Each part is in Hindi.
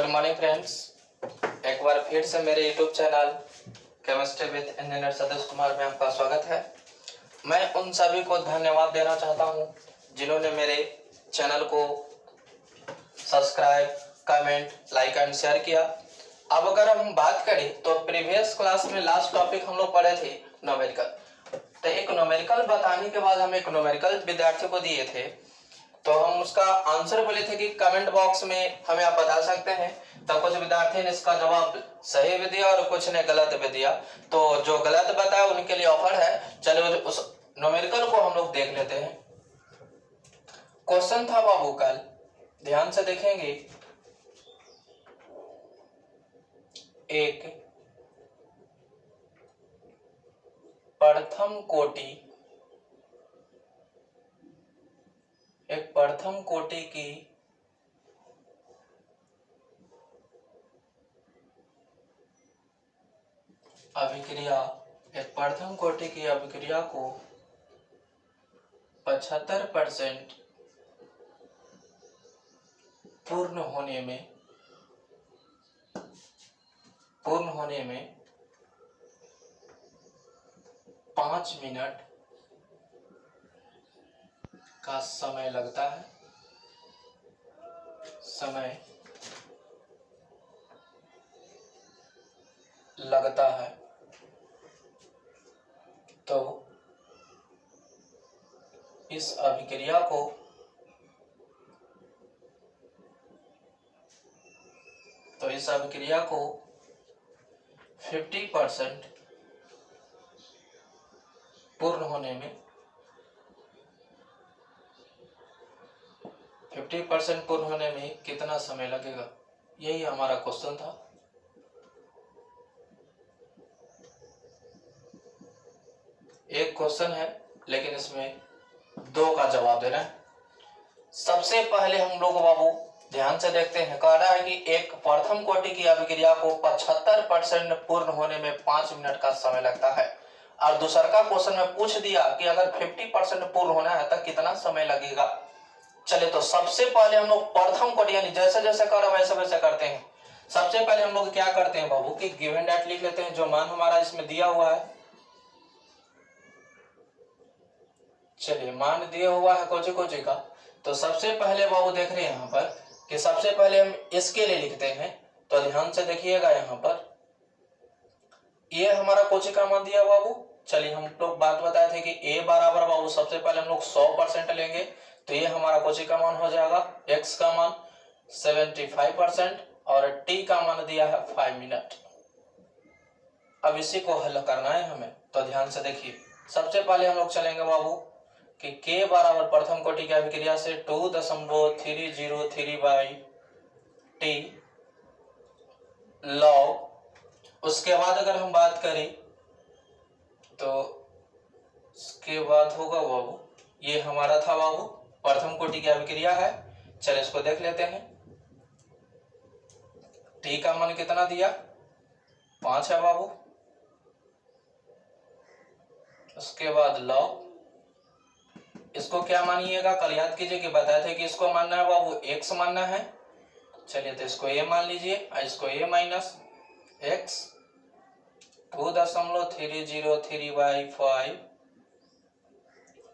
मॉर्निंग फ्रेंड्स, एक बार फिर से मेरे YouTube channel chemistry with engineer Satish Kumar में आपका स्वागत है। मैं उन सभी को धन्यवाद देना चाहता हूं जिन्होंने मेरे चैनल को subscribe, comment, like and share किया। अब अगर हम बात करें तो प्रीवियस क्लास में लास्ट टॉपिक हम लोग पढ़े थे न्यूमेरिकल। तो एक न्यूमेरिकल बताने के बाद हम एक न्यूमेरिकल विद्यार्थी को दिए थे, तो हम उसका आंसर बोले थे कि कमेंट बॉक्स में हमें आप बता सकते हैं। तो कुछ विद्यार्थी ने इसका जवाब सही भी दिया और कुछ ने गलत भी दिया। तो जो गलत बताया उनके लिए ऑफर है। चलो उस न्यूमेरिकल को हम लोग देख लेते हैं। क्वेश्चन था बाबू कल, ध्यान से देखेंगे। एक प्रथम कोटि की अभिक्रिया को 75% पूर्ण होने में 5 मिनट का समय लगता है। तो इस अभिक्रिया को तो इस अभिक्रिया को 50% पूर्ण होने में 50% पूर्ण होने में कितना समय लगेगा, यही हमारा क्वेश्चन था। एक क्वेश्चन है लेकिन इसमें दो का जवाब देना है। सबसे पहले हम लोग बाबू ध्यान से देखते हैं। कह रहा है कि एक प्रथम कोटि की अभिक्रिया को 75% पूर्ण होने में 5 मिनट का समय लगता है। और दूसरा का क्वेश्चन में पूछ दिया कि अगर 50% पूर्ण होना है तो कितना समय लगेगा। चलिए, तो सबसे पहले हम लोग प्रथम कोटि यानी जैसे जैसे कर रहे वैसे वैसे करते हैं। सबसे पहले हम लोग क्या करते हैं बाबू कि गिवन डेट लिख लेते हैं, जो मान हमारा इसमें दिया हुआ है। चलिए, मान दिया हुआ है कोची का। तो सबसे पहले बाबू देख रहे हैं यहाँ पर कि सबसे पहले हम इसके लिए लिखते हैं। तो ध्यान से देखिएगा, यहाँ पर ये हमारा कोची का मान दिया बाबू। चलिए, हम लोग बात बताए थे कि a बराबर बाबू सबसे पहले हम लोग 100% लेंगे। तो ये हमारा कोची का मान हो जाएगा, x का मान 75% और t का मान दिया है 5 मिनट। अब इसी को हल करना है हमें। तो ध्यान से देखिए, सबसे पहले हम लोग चलेंगे बाबू कि k बराबर प्रथम कोटि की अभिक्रिया से 2.303/t लॉग। उसके बाद अगर हम बात करें तो उसके बाद होगा बाबू, ये हमारा था बाबू प्रथम कोटि की अभिक्रिया है। चलिए इसको देख लेते हैं। t का मान कितना दिया, 5 है बाबू। उसके बाद लॉग, इसको क्या मानिएगा, कल याद कीजिए कि बताए थे कि इसको मानना है बाबू x मानना है। चलिए, तो इसको a मान लीजिए और इसको a minus x 2.303/5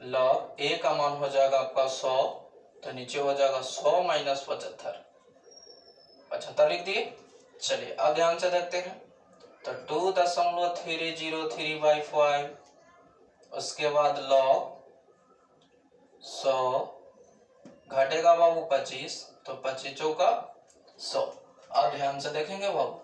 log a का मान हो जाएगा आपका 100। तो नीचे हो जाएगा 100 माइनस 75 लिख दिए। चलिए, अब ध्यान से देखते हैं। तो 2.303/5 उसके बाद लॉग 100 घटेगा बाबू 25, तो 25 चौका 100। अब ध्यान से देखेंगे बाबू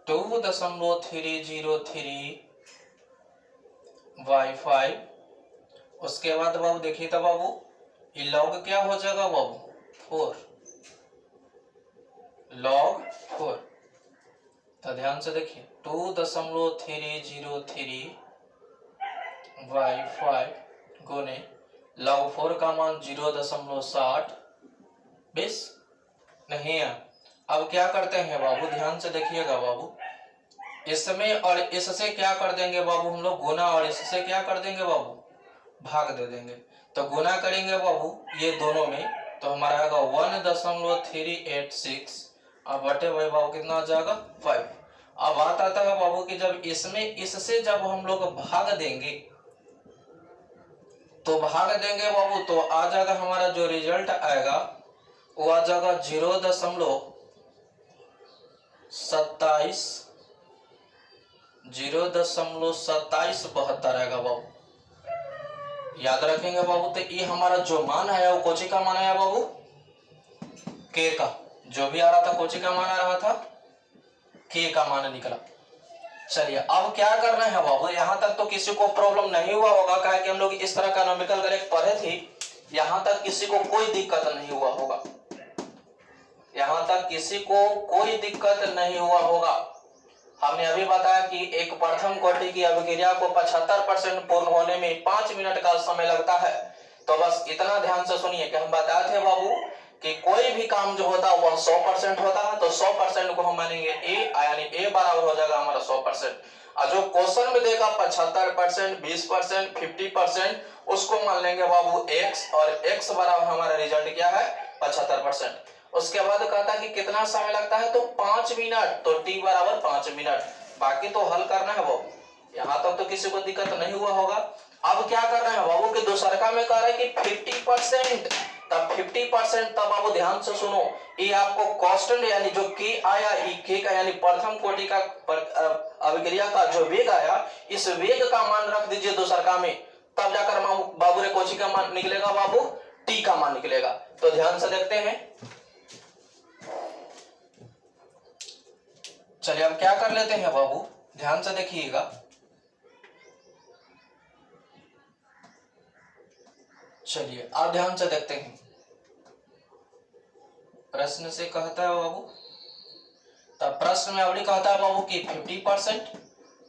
2.303/5 उसके बाद बाबू देखिए तो बाबू ये लॉग क्या हो जाएगा बाबू 4 लॉग 4। तो ध्यान से देखिए 2.303/5 गुने लॉग 4 का मान 0.60 नहीं है। अब क्या करते हैं बाबू, ध्यान से देखिएगा बाबू, इसमें और इससे क्या कर देंगे बाबू हम लोग गुना, और इससे क्या कर देंगे बाबू भाग दे देंगे। तो गुना करेंगे बाबू ये दोनों में तो हमारा आएगा 1.386 अब बटे भाई बाबू कितना आ जाएगा 5। अब बात आता है बाबू कि जब इसमें इससे जब हम लोग भाग देंगे बाबू तो आ जाएगा हमारा जो रिजल्ट आएगा वो आ जाएगा 0.2772 आएगा बाबू। याद रखेंगे बाबू। तो ये हमारा जो मान आया वो कोची का मान आया बाबू, के का। जो भी आ रहा था कोची का मान आ रहा था, के का मान निकला। चलिए अब क्या करना है बाबू, यहां तक तो किसी को प्रॉब्लम नहीं हुआ होगा, क्या कि हम लोग इस तरह का न्यूमेरिकल करेक्ट पढ़े थे। यहां तक किसी को कोई दिक्कत नहीं हुआ होगा, यहां तक किसी को कोई दिक्कत नहीं हुआ होगा। हमने अभी बताया कि एक प्रथम कोटि की अभिक्रिया को 75% पूर्ण होने में 5 मिनट का समय लगता है। तो बस इतना ध्यान से सुनिए कि हम बताए थे बाबू कि कोई भी काम जो होता है वह 100% होता है। तो 100% को हम मानेंगे ए, यानी ए बराबर हो जाएगा हमारा 100%। और जो क्वेश्चन में देगा 75%, 20%, 50%, उसको मान लेंगे बाबू x, और x बराबर हमारा रिजल्ट क्या है 75%। उसके बाद कहता है कि कितना समय लगता है, तो 5 मिनट, तो t बराबर 5 मिनट। बाकी तो हल करना है बाबू, यहाँ तक तो किसी को दिक्कत नहीं हुआ होगा। अब क्या करना है बाबू कि दूसरा में कह रहा है कि 50%, तब 50%, तब बाबू ध्यान से सुनो, ये आपको कांस्टेंट यानी जो के आया, ये के का यानी प्रथम कोटि का अभिक्रिया का जो वेग आया, इस वेग का मान रख दीजिए दूसरा में, तब जाकर बाबू रे कोची का मान निकलेगा बाबू, टी का मान निकलेगा। तो ध्यान से देखते हैं। चलिए अब क्या कर लेते हैं बाबू, ध्यान से देखिएगा। चलिए आप ध्यान से देखते हैं। प्रश्न से कहता है बाबू, तब प्रश्न में अवरी कहता है बाबू कि 50%।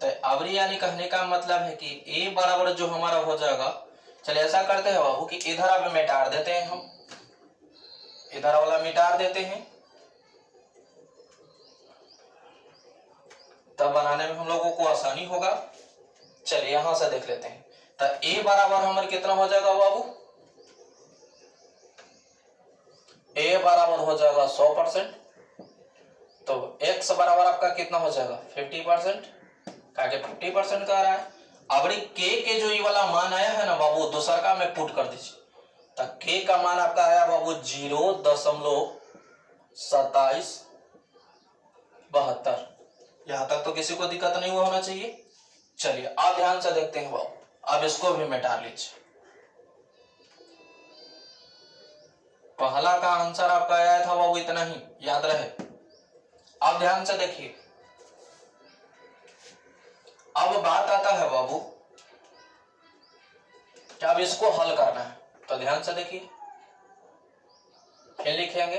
तो अवरी यानी कहने का मतलब है कि ए बराबर जो हमारा हो जाएगा। चलिए ऐसा करते हैं बाबू कि इधर अब मिटा देते हैं, हम इधर वाला मिटा देते हैं, तब बनाने में हम लोगों को आसानी होगा। चलिए यहां से देख लेते हैं। तो ए बराबर हमारे कितना हो जाएगा बाबू, ए बराबर हो जाएगा 100%। तो x बराबर आपका कितना हो जाएगा 50%, क्या 50% का आ रहा है। अब के जो ये वाला मान आया है ना बाबू, दूसरा का में पुट कर दीजिए। तो के का मान आपका आया बाबू 0.2772। यहां तक तो किसी को दिक्कत नहीं हुआ होना चाहिए। चलिए आप ध्यान से देखते हैं बाबू, अब इसको भी मिटा लीजिए। पहला का आंसर आपका आया था बाबू इतना ही, याद रहे। अब ध्यान से देखिए, अब बात आता है बाबू कि अब इसको हल करना है। तो ध्यान से देखिए, फिर लिखेंगे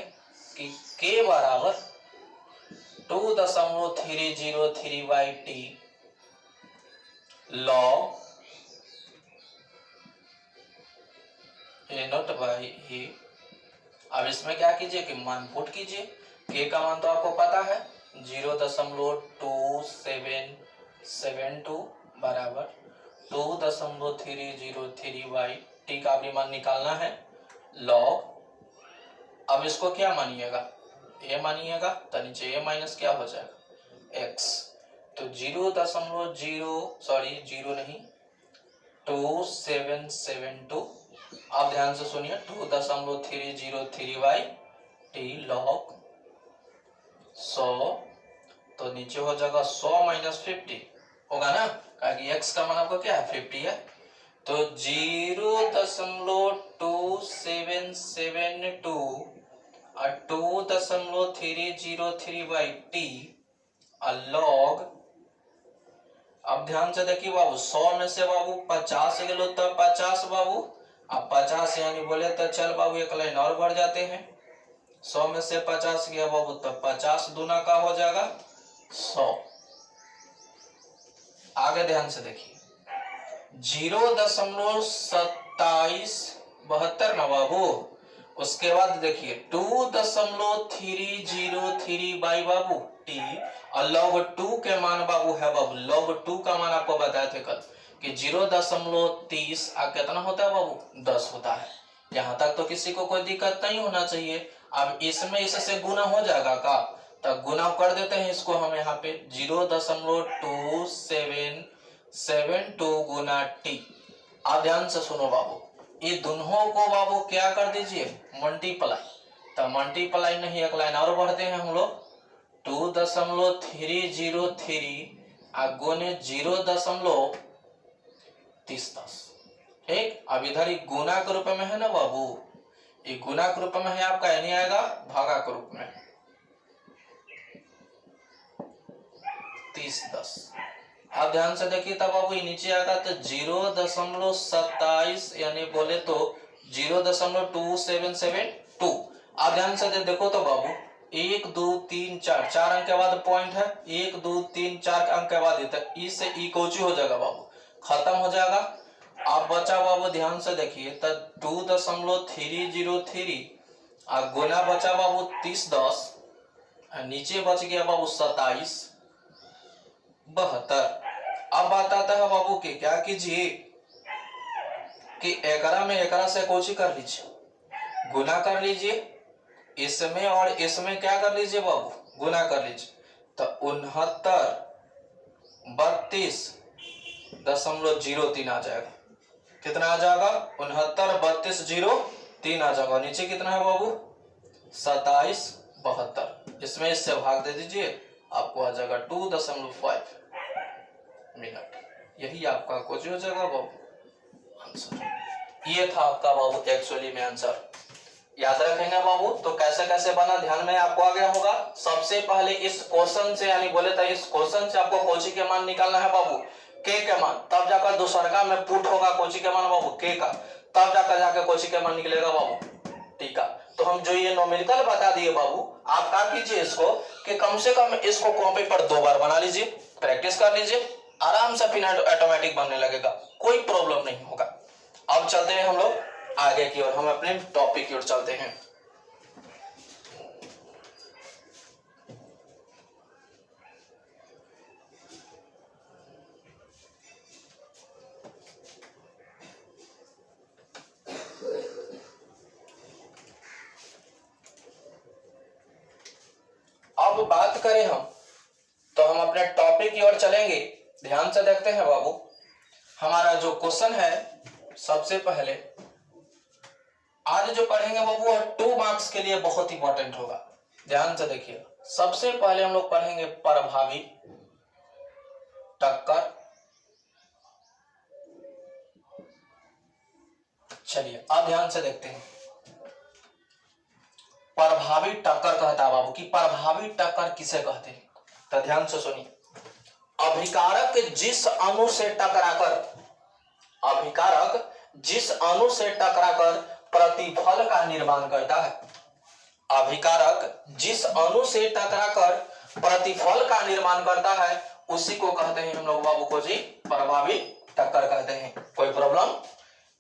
कि k बराबर 2.303/t log a0/a। अब इसमें क्या कीजिए कि मान पुट कीजिए। k का मान तो आपको पता है 0.2772 बराबर 2.303/t का भी मान निकालना है log। अब इसको क्या मानिएगा, a मानिएगा, तो नीचे a माइनस क्या हो जाएगा x। तो 2.772। अब ध्यान से सुनिए, 2.303/t log 100, तो नीचे हो जाएगा 100 माइनस 50 होगा ना, क्योंकि x का मान आपका क्या है 50 है। तो 0.2772 और 2.303/t log। अब ध्यान से देखिए बाबू, 100 में से बाबू 50 गेलो तो 50 बाबू, अब 50 यानी बोले तो चल बाबू एक लाइन और बढ़ जाते हैं। 100 में से 50 गया बाबू, तो 50 दूना का हो जाएगा 100। आगे ध्यान से देखिए, 0.2772 ना बाबू। उसके बाद देखिए 2.303 बाई बाबू t और log 2 के मान बाबू है बाबू, log 2 का मान आपको बताए थे कल कि 0.30 कितना होता है बाबू 10 होता है। यहाँ तक तो किसी को कोई दिक्कत नहीं होना चाहिए। अब इसमें इससे गुना हो जाएगा का, तो गुना कर देते हैं इसको हम यहाँ पे 0.2772 गुना टी। अब ध्यान से सुनो बाबू, ये दोनों को बाबू क्या कर दीजिए, मल्टीप्लाई। तो मल्टीप्लाई नहीं, एक लाइन और बढ़ते हैं हम लोग, 2.303 गुने 0.3010। ठीक, अब इधर ही गुना के रूप में है ना बाबू, ये गुना के रूप में है आपका, यानी आएगा भागा के रूप में 3010। अब ध्यान से देखिए तब बाबू ये नीचे आएगा तो 0.27 यानी बोले तो 0.2772। अब ध्यान से देखो तो बाबू 1 2 3 4 4 अंक के बाद पॉइंट है, 1 2 3 4 अंक के बाद इससे ई कोची हो जाएगा बाबू, खत्म हो जाएगा। अब बचा बाबू ध्यान से देखिए तो 2.303 गुना बचा बाबू 3010, नीचे बच गया बाबू 2772। अब बात आता है बाबू के क्या कीजिए कि एकरा में एकरा से कोची कर लीजिए, गुना कर लीजिए, इसमें और इसमें क्या कर लीजिए बाबू, गुना कर लीजिए। तो 6932.03 आ जाएगा। कितना आ जाएगा, 6932.03 आ जाएगा। नीचे कितना है बाबू, 2772। इसमें इससे भाग दे दीजिए, आपको आ जाएगा 2.5 मिनट। यही आपका कुछ हो जाएगा बाबू आंसर। ये था आपका बाबू एक्चुअली में आंसर। याद रखेंगे बाबू, तो कैसे कैसे बना ध्यान में आपको आ गया होगा। सबसे पहले इस क्वेश्चन से यानी बोले तो इस क्वेश्चन से आपको कोची के मान निकालना है बाबू, के के मान, तब जाकर दूसरा में पुट होगा कोची के मान बाबू के का, तब जाकर कोची के मान निकलेगा बाबू। ठीक है, तो हम जो ये नोमेरिकल बता दिए बाबू, आप क्या कीजिए इसको कि कम से कम इसको कॉपी पर 2 बार बना लीजिए, प्रैक्टिस कर लीजिए, आराम से फिर ऑटोमेटिक बनने लगेगा, कोई प्रॉब्लम नहीं होगा। अब चलते हैं हम लोग आगे की ओर, हम अपने टॉपिक की ओर चलते हैं। अब बात करें हम, तो हम अपने टॉपिक की ओर चलेंगे। ध्यान से देखते हैं बाबू, हमारा जो क्वेश्चन है सबसे पहले आज जो पढ़ेंगे बाबू वो 2 मार्क्स के लिए बहुत इंपॉर्टेंट होगा। ध्यान से देखिए, सबसे पहले हम लोग पढ़ेंगे प्रभावी टक्कर। चलिए अब ध्यान से देखते हैं, प्रभावी टक्कर कहता है बाबू कि प्रभावी टक्कर किसे कहते हैं। तो ध्यान से सुनिए, अभिकारक जिस अणु से टकराकर, अभिकारक जिस अणु से टकराकर प्रतिफल का निर्माण करता है, अभिकारक जिस अणु से टकराकर प्रतिफल का निर्माण करता है उसी को कहते हैं हम लोग बाबू को जी प्रभावी टक्कर कहते हैं। कोई प्रॉब्लम?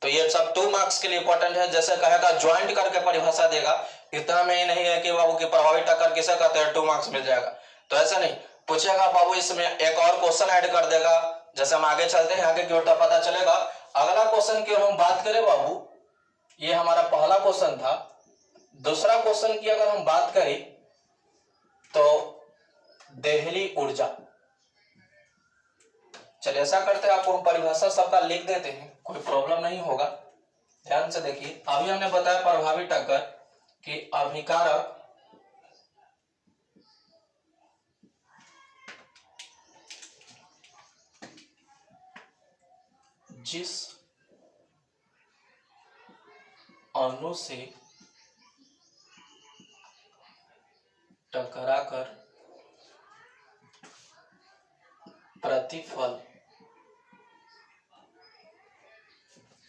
तो ये सब 2 मार्क्स के लिए इंपॉर्टेंट है। जैसे कहेगा ज्वाइंट करके परिभाषा देगा, इतना में ही नहीं है कि बाबू की प्रभावी टक्कर किसे कहते हैं 2 मार्क्स मिल जाएगा, तो ऐसा नहीं पूछेगा बाबू, इसमें एक और क्वेश्चन ऐड कर देगा। जैसे हम आगे चलते हैं, आगे की ओर पता चलेगा। अगला क्वेश्चन की ओर हम बात करें बाबू, ये हमारा पहला क्वेश्चन था। दूसरा क्वेश्चन की अगर हम बात करें तो देहली ऊर्जा। चलिए ऐसा करते हैं, आपको हम परिभाषा सबका लिख देते हैं, कोई प्रॉब्लम नहीं होगा। ध्यान से देखिए, अभी हमने बताया प्रभावी टक्कर कि अभिकारक जिस अणु से टकराकर प्रतिफल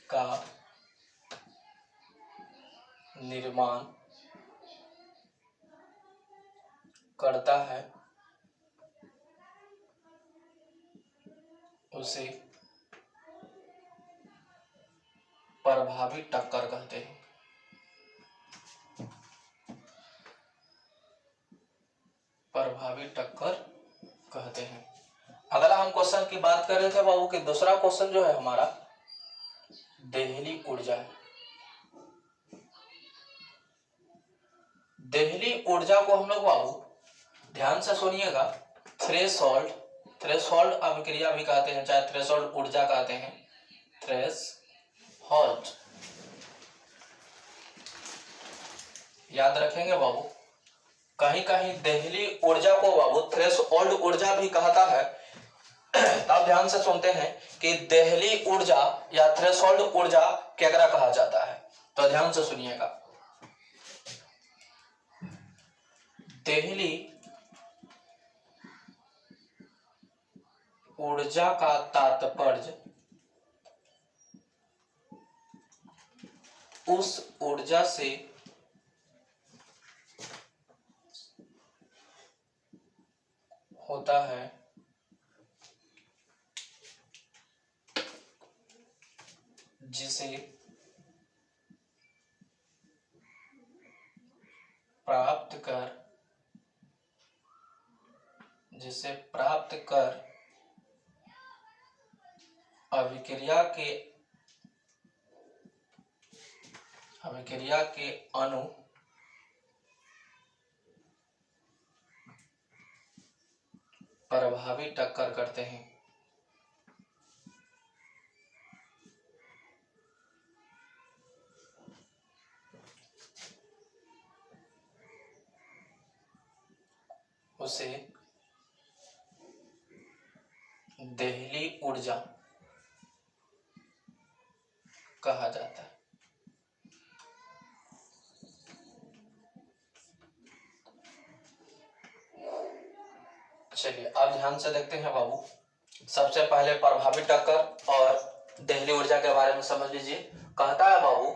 का निर्माण करता है उसे प्रभावी टक्कर कहते हैं। प्रभावी टक्कर कहते हैं। अगला हम क्वेश्चन की बात कर रहे थे बाबू कि दूसरा क्वेश्चन जो है हमारा देहली ऊर्जा है। देहली ऊर्जा को हम लोग बाबू ध्यान से सुनिएगा, थ्रेशोल्ड, थ्रेशोल्ड अभिक्रिया भी कहते हैं, चाहे थ्रेशोल्ड ऊर्जा कहते हैं, थ्रेशोल्ड याद रखेंगे बाबू। कहीं कहीं देहली ऊर्जा को बाबू थ्रेशोल्ड ऊर्जा भी कहता है। तब ध्यान से सुनते हैं कि देहली ऊर्जा या थ्रेशोल्ड ऊर्जा केकरा कहा जाता है, तो ध्यान से सुनिएगा। देहली ऊर्जा का तात्पर्य उस ऊर्जा से होता है जिसे प्राप्त कर अभिक्रिया के अणु प्रभावी टक्कर करते हैं। उसे देहली ऊर्जा कहा जाता है। चलिए अब ध्यान से देखते हैं बाबू। सबसे पहले प्रभावी टक्कर और देहली ऊर्जा के बारे में समझ लीजिए। कहता है बाबू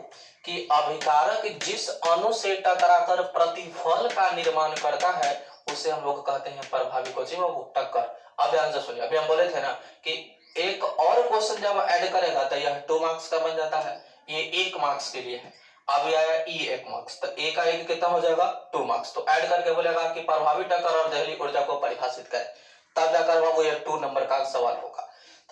कि अभिकारक जिस अणु से टकराकर प्रतिफल का निर्माण करता है उसे हम लोग कहते हैं प्रभावी बाबू टक्कर। अब ध्यान से सुनिए, अभी हम बोले थे ना कि एक और क्वेश्चन जब ऐड करेगा तो यह 2 मार्क्स का बन जाता है, ये 1 मार्क्स के लिए है। अब यह आया ई 1 मार्क्स, तो ए का 1 कितना हो जाएगा 2 मार्क्स। तो ऐड करके बोलेगा कि प्रभावी टक्कर और देहली ऊर्जा को परिभाषित करें, तब जाकर बाबू ये 2 नंबर का सवाल होगा।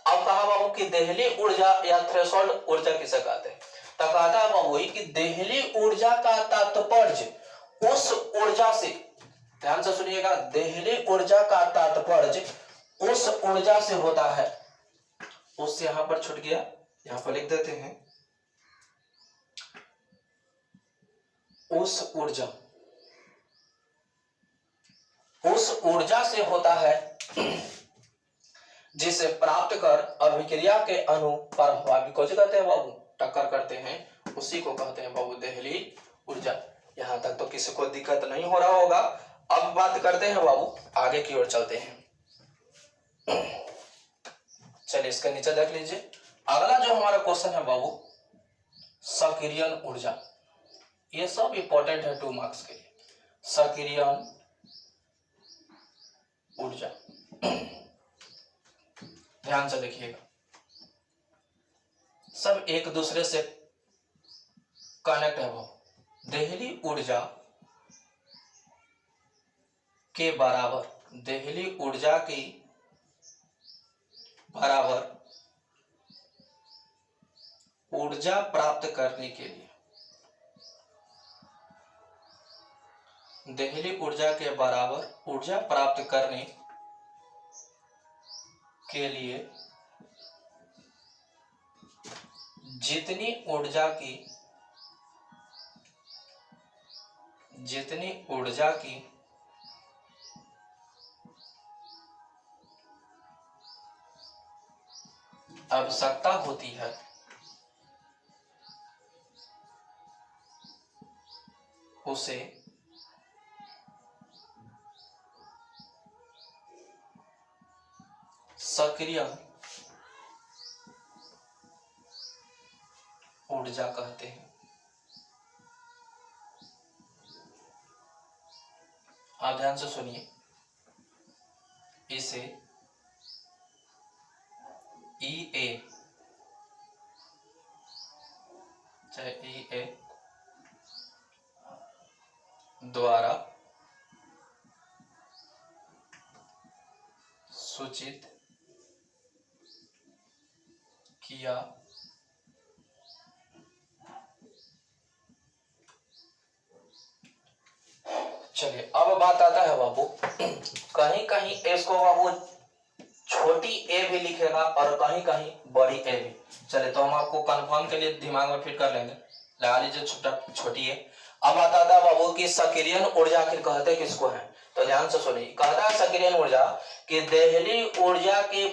अब कहा बाबू कि देहली ऊर्जा या थ्रेशोल्ड ऊर्जा किसे कहते हैं, तो कहता है बाबू कि देहली ऊर्जा का तात्पर्य उस ऊर्जा से, ध्यान से सुनिएगा, देहली ऊर्जा का तात्पर्य उस ऊर्जा से होता है। उससे यहां पर छूट गया, यहां पर लिख देते हैं उस ऊर्जा से होता है जिसे प्राप्त कर अभिक्रिया के अणु प्रभावी को कहते हैं बाबू टक्कर करते हैं, उसी को कहते हैं बाबू देहली ऊर्जा। यहां तक तो किसी को दिक्कत नहीं हो रहा होगा। अब बात करते हैं बाबू, आगे की ओर चलते हैं। चलिए इसके नीचे देख लीजिए। अगला जो हमारा क्वेश्चन है बाबू, सक्रियण ऊर्जा। ये सब इंपॉर्टेंट है 2 मार्क्स के लिए। सक्रियण ऊर्जा ध्यान से देखिएगा, सब एक दूसरे से कनेक्ट है। वो देहली ऊर्जा के बराबर, देहली ऊर्जा की बराबर ऊर्जा प्राप्त करने के लिए, देहली ऊर्जा के बराबर ऊर्जा प्राप्त करने के लिए जितनी ऊर्जा की आवश्यकता होती है उसे सक्रियण ऊर्जा कहते हैं। आप ध्यान से सुनिए, इसे EA चाहे EA द्वारा सूचित किया चलिए अब बात आता है बाबू, कहीं कहीं इसको बाबू छोटी ए भी लिखेगा और कहीं कहीं बड़ी ए भी। चलिए तो हम आपको कंफर्म के लिए दिमाग में फिट कर लेंगे, लगा लीजिए छोटी ए। अब आता था बाबू की सक्रियण ऊर्जा आखिर कहते किसको है, तो ध्यान से सुनिए। कहता है सक्रियण ऊर्जा कि देहली ऊर्जा के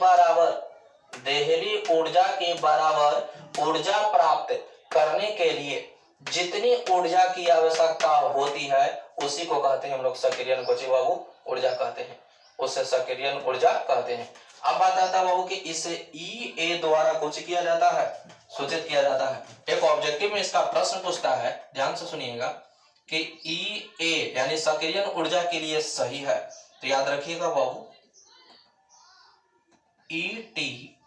बराबर ऊर्जा प्राप्त करने के लिए जितनी ऊर्जा की आवश्यकता होती है उसी को कहते हैं हम लोग सक्रियण बाबू ऊर्जा कहते हैं, उससे सक्रियण ऊर्जा कहते हैं। अब बात आता है बाबू कि इसे ई ए द्वारा कुछ किया जाता है, सूचित किया जाता है। एक ऑब्जेक्टिव में इसका प्रश्न पूछता है, ध्यान से सुनिएगा कि ई ए यानी सक्रियण ऊर्जा के लिए सही है, तो याद रखिएगा बाबू E T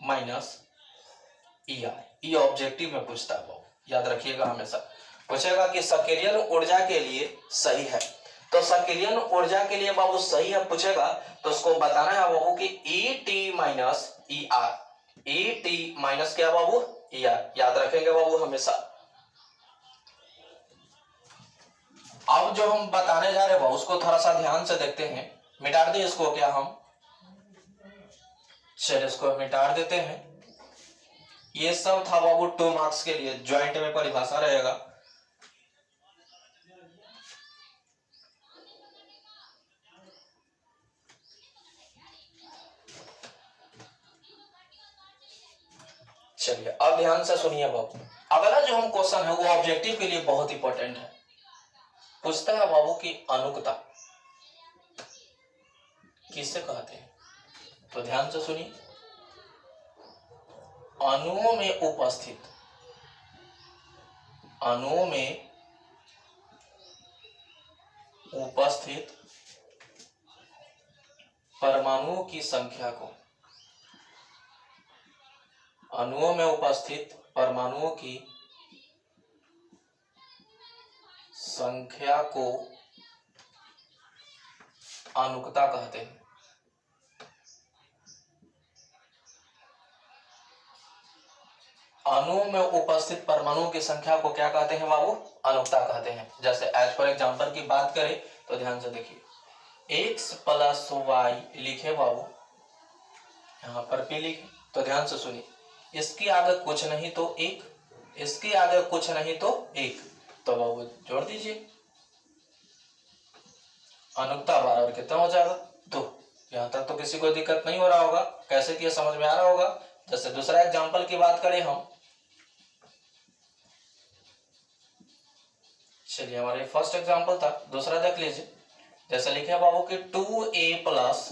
minus E R, ये ऑब्जेक्टिव में पूछता है बाबू, याद रखिएगा हमेशा। पूछेगा कि सक्रियण ऊर्जा के लिए सही है, तो सक्रियण ऊर्जा के लिए बाबू सही है पूछेगा तो उसको बताना है बाबू कि ई T minus E are, E T minus क्या बाबू ई आर, याद रखेंगे बाबू हमेशा। अब जो हम बताने जा रहे हैं बाबू उसको थोड़ा सा ध्यान से देखते हैं, मिटा दें इसको क्या हम, चलिए इसको मिटा देते हैं। ये सब था बाबू 2 मार्क्स के लिए, ज्वाइंट में परिभाषा रहेगा। चलिए अब ध्यान से सुनिए बाबू, अगला जो हम क्वेश्चन है वो ऑब्जेक्टिव के लिए बहुत इंपॉर्टेंट है। पूछता है बाबू की अनुकता किससे कहते हैं, तो ध्यान से सुनिए। अणुओं में उपस्थित परमाणुओं की संख्या को, अणुओं में उपस्थित परमाणुओं की संख्या को अनुकता कहते हैं। अणुओं में उपस्थित परमाणुओं की संख्या को क्या कहते हैं बाबू, अनुकता कहते हैं। जैसे एज फॉर एग्जांपल की बात करें तो ध्यान से देखिए, x प्लस वाई लिखे बाबू, यहां पर p लिखे, तो ध्यान से सुनिए, इसके आगे कुछ नहीं तो एक, इसके आगे कुछ नहीं तो एक, तो बाबू जोड़ दीजिए, अनुकता बराबर कितना हो जाएगा 2। यहां तक तो किसी को दिक्कत नहीं हो रहा होगा, कैसे किया समझ में आ रहा होगा। जैसे दूसरा एग्जांपल की बात करें हम, चलिए हमारे फर्स्ट एग्जांपल था, दूसरा देख लीजिए। जैसे लिखे बाबू कि 2a प्लस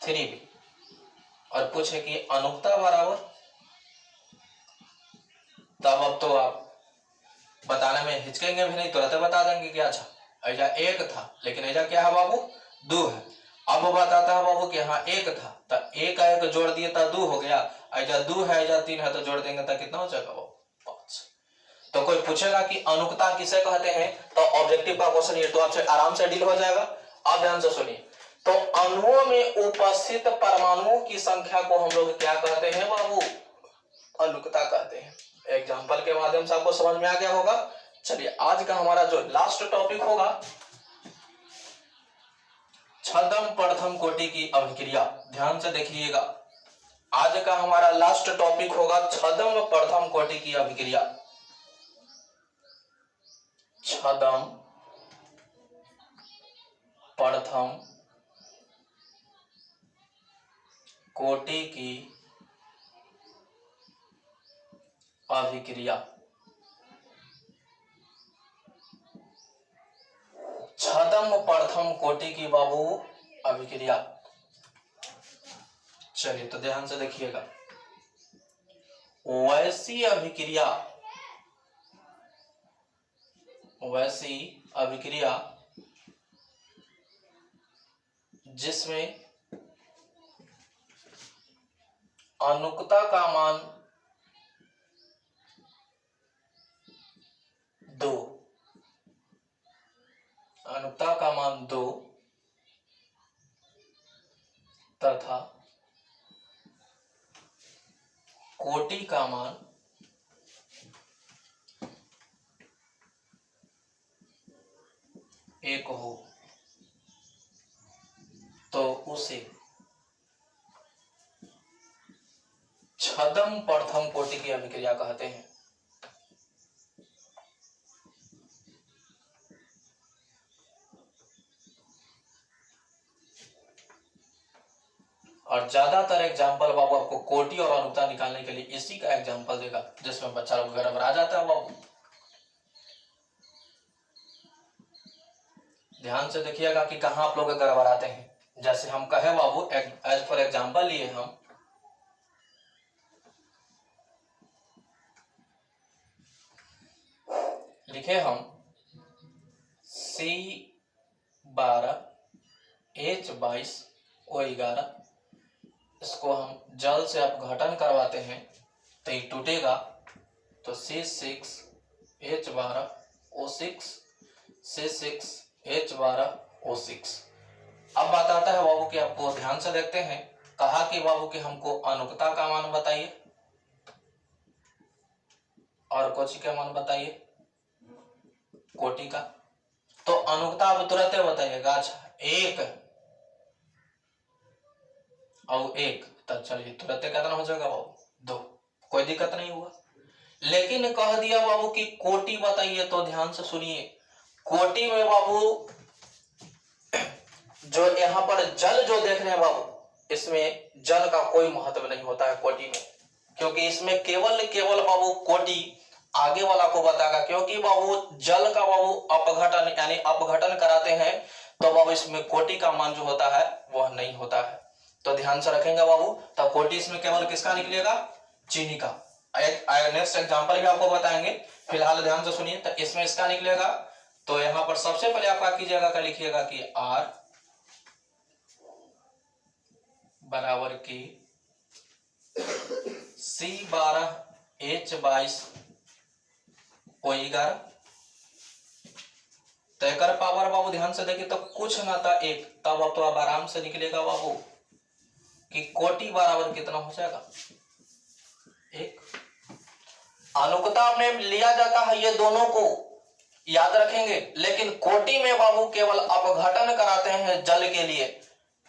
3b और पूछे कि अनुकता बराबर, तब अब तो आप बताने में हिचकेंगे भी नहीं, तुरंत बता देंगे कि अच्छा ऐजा एक था, लेकिन ऐजा क्या है बाबू 2 है। अब बताता है बाबू कि हाँ एक था, तो एक एक जोड़ दिए तो 2 हो गया, ऐजा 2 है ऐजा 3 है तो जोड़ देंगे तो कितना हो जाएगा बाबू 5। तो कोई पूछेगा कि अनुकता किसे कहते हैं, तो ऑब्जेक्टिव का क्वेश्चन ये तो आपसे आराम से डील हो जाएगा। अब ध्यान से सुनिए, तो अणुओं में उपस्थित परमाणुओं की संख्या को हम लोग क्या कहते हैं बाबू, अनुकता कहते हैं। एग्जांपल के माध्यम से आपको समझ में आ गया होगा। चलिए आज का हमारा जो लास्ट टॉपिक होगा, छद्म प्रथम कोटि की अभिक्रिया, ध्यान से देखिएगा। आज का हमारा लास्ट टॉपिक होगा छद्म प्रथम कोटि की अभिक्रिया, छद्म प्रथम कोटि की अभिक्रिया। छद्म प्रथम कोटि की बाबू अभिक्रिया, चलिए तो ध्यान से देखिएगा। वैसी अभिक्रिया जिसमें अनुकता का मान 2, अनुकता का मान 2 तथा कोटि का मान एक हो तो उसे छदम प्रथम कोटि की अभिक्रिया कहते हैं। और ज्यादातर एग्जाम्पल बाबू आपको कोटि और अनुक्ता निकालने के लिए इसी का एग्जाम्पल देगा, जिसमें बच्चा लोग गड़बड़ा जाता है बाबू। ध्यान से देखिएगा कि कहां आप लोग गड़बड़ाते हैं। जैसे हम कहे बाबू, एज फॉर एग्जाम्पल लिए हम लिखे हम C12H22O11, इसको हम जल से अपघटन करवाते हैं तो ये टूटेगा, तो C6H12O6 C6H12O6। अब बात आता है बाबू कि आपको ध्यान से देखते हैं, कहा कि बाबू कि हमको अनुक्ता का मान बताइए और कोटि का मान बताइए, कोटि का। तो अनुक्ता आप तुरंत बताइएगा। अच्छा, एक और एक, तब चलिए तुरंत कितना हो जाएगा बाबू? 2, कोई दिक्कत नहीं हुआ। लेकिन कह दिया बाबू कि कोटि बताइए, तो ध्यान से सुनिए, कोटि में बाबू जो यहाँ पर जल जो देख रहे हैं बाबू, इसमें जल का कोई महत्व नहीं होता है कोटि में, क्योंकि इसमें केवल बाबू कोटि आगे वाला को बताएगा। क्योंकि बाबू जल का बाबू अपघटन यानी अपघटन कराते हैं, तो बाबू इसमें कोटि का मान जो होता है वह नहीं होता है। तो ध्यान से रखेंगे बाबू, तो कोटि इसमें केवल किसका निकलेगा? चीनी का। नेक्स्ट एग्जांपल भी आपको बताएंगे, फिलहाल ध्यान से सुनिए। तो इसमें इसका निकलेगा, तो यहां पर सबसे पहले आप क्या कीजिएगा, क्या लिखिएगा कि R बराबर की C12H22O11। तो एक पावर बाबू ध्यान से देखिए, तो कुछ ना था एक, तब तो अब आराम से निकलेगा बाबू कि कोटि बराबर कितना हो जाएगा? 1। अनुक्ता में लिया जाता है ये दोनों को, याद रखेंगे, लेकिन कोटि में बाबू केवल अपघटन कराते हैं जल के लिए।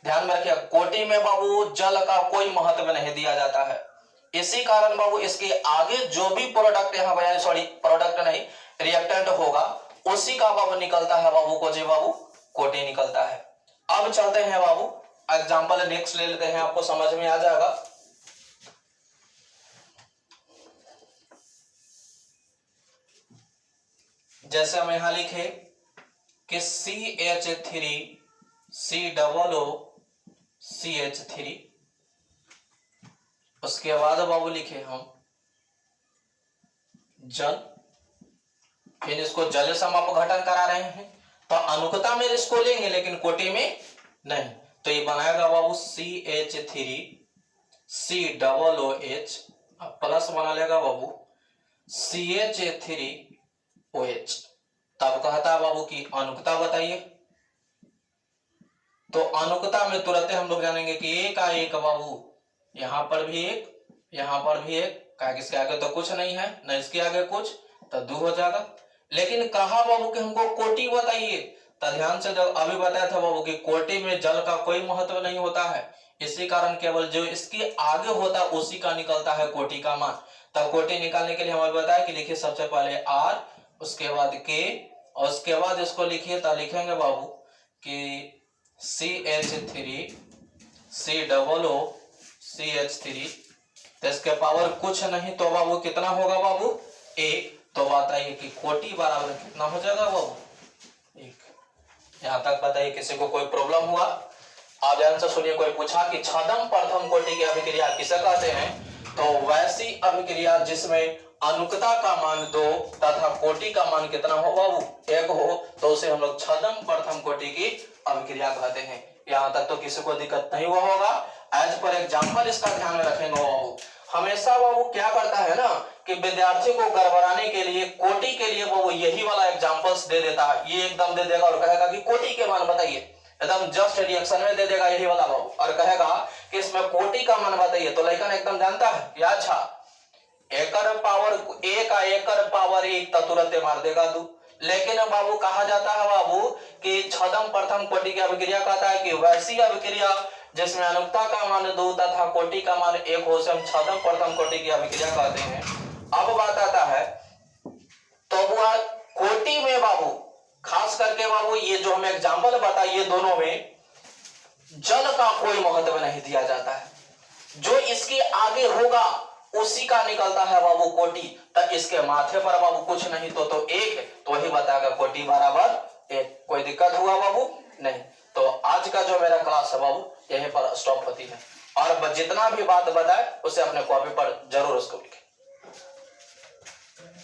ध्यान में रखिए, कोटि में बाबू जल का कोई महत्व नहीं दिया जाता है। इसी कारण बाबू इसके आगे जो भी प्रोडक्ट यहाँ पर, सॉरी प्रोडक्ट नहीं, रिएक्टेंट होगा, उसी का बाबू निकलता है बाबू को, जी बाबू कोटि निकलता है। अब चलते हैं बाबू, एग्जाम्पल नेक्स्ट ले लेते हैं, आपको समझ में आ जाएगा। जैसे हम यहां लिखे कि CH3COOCH3, उसके बाद बाबू लिखे हम जल, फिर इसको जल से हम अपघटन करा रहे हैं, तो अनुक्ता में इसको लेंगे लेकिन कोटि में नहीं। तो ये बनाएगा बाबू CH3COOH, प्लस बना लेगा बाबू CH3OH। तब कहता है बाबू कि अनुक्ता बताइए। तो अनुक्ता में तुरंत हम लोग जानेंगे कि एक आ एक बाबू, यहां पर भी एक, यहां पर भी एक, क्या इसके आगे तो कुछ नहीं है, न इसके आगे कुछ, तो 2 हो जाएगा। लेकिन कहा बाबू कि हमको कोटि बताइए, तो ध्यान से जब अभी बताया था बाबू कि कोटि में जल का कोई महत्व नहीं होता है, इसी कारण केवल जो इसके आगे होता है उसी का निकलता है कोटि का मान। तब कोटि निकालने के लिए हमें बताया कि लिखिए सबसे पहले R, उसके बाद K, और उसके बाद इसको लिखिए, तो लिखेंगे बाबू कि CH3COOCH3, तो इसके पावर कुछ नहीं, तो बाबू कितना होगा बाबू? 1। तो बताइए कि कोटि बराबर कितना हो जाएगा बाबू? 1। यहां तक बताइए, किसी को कोई प्रॉब्लम हुआ? आप ध्यान से सुनिए, कोई पूछा कि छदम प्रथम कोटि की अभिक्रिया किसे कहते हैं, तो वैसी अभिक्रिया जिसमें अनुक्ता का मान 2 तथा कोटि का मान कितना हो बाबू? 1 हो, तो उसे हम लोग छदम प्रथम कोटि की अभिक्रिया कहते हैं। यहां तक तो किसी को दिक्कत नहीं हुआ होगा। एज पर एग्जाम्पल इसका ध्यान में रखेंगे बाबू। हमेशा बाबू क्या करता है ना कि विद्यार्थी को गड़बड़ाने के लिए कोटि के लिए बाबू यही वाला एग्जाम्पल्स दे देता है, ये एकदम दे देगा और कहेगा कि कोटि के मान बताइए, एकदम जस्ट रिएक्शन में दे देगा यही वाला बाबू, और कहेगा कि इसमें कोटि का मान बताइए। तो लड़का एकदम जानता है कि अच्छा एकड़ पावर 1 का एकड़ पावर 1, तो तुरंत मार देगा 2। लेकिन बाबू कहा जाता है बाबू कि छदम प्रथम कोटि की अभिक्रिया कहता है कि वैसी अभिक्रिया जिसमें अनुक्ता का मान 2 तथा कोटि का मान 1 हो उसे हम छदम प्रथम कोटि की अभिक्रिया कहते हैं। अब बात आता है तो वह कोटि में बाबू, खास करके बाबू ये जो हमें एग्जाम्पल बताया, ये दोनों में जल का कोई महत्व नहीं दिया जाता है। जो इसके आगे होगा उसी का निकलता है बाबू कोटि। तो इसके माथे पर बाबू कुछ नहीं तो 1, तो वही बताएगा कोटि बराबर 1। कोई दिक्कत हुआ बाबू? नहीं। तो आज का जो मेरा क्लास है बाबू यहीं पर स्टॉप होती है, और जितना भी बात बताए उसे अपने कॉपी पर जरूर उसको लिखें।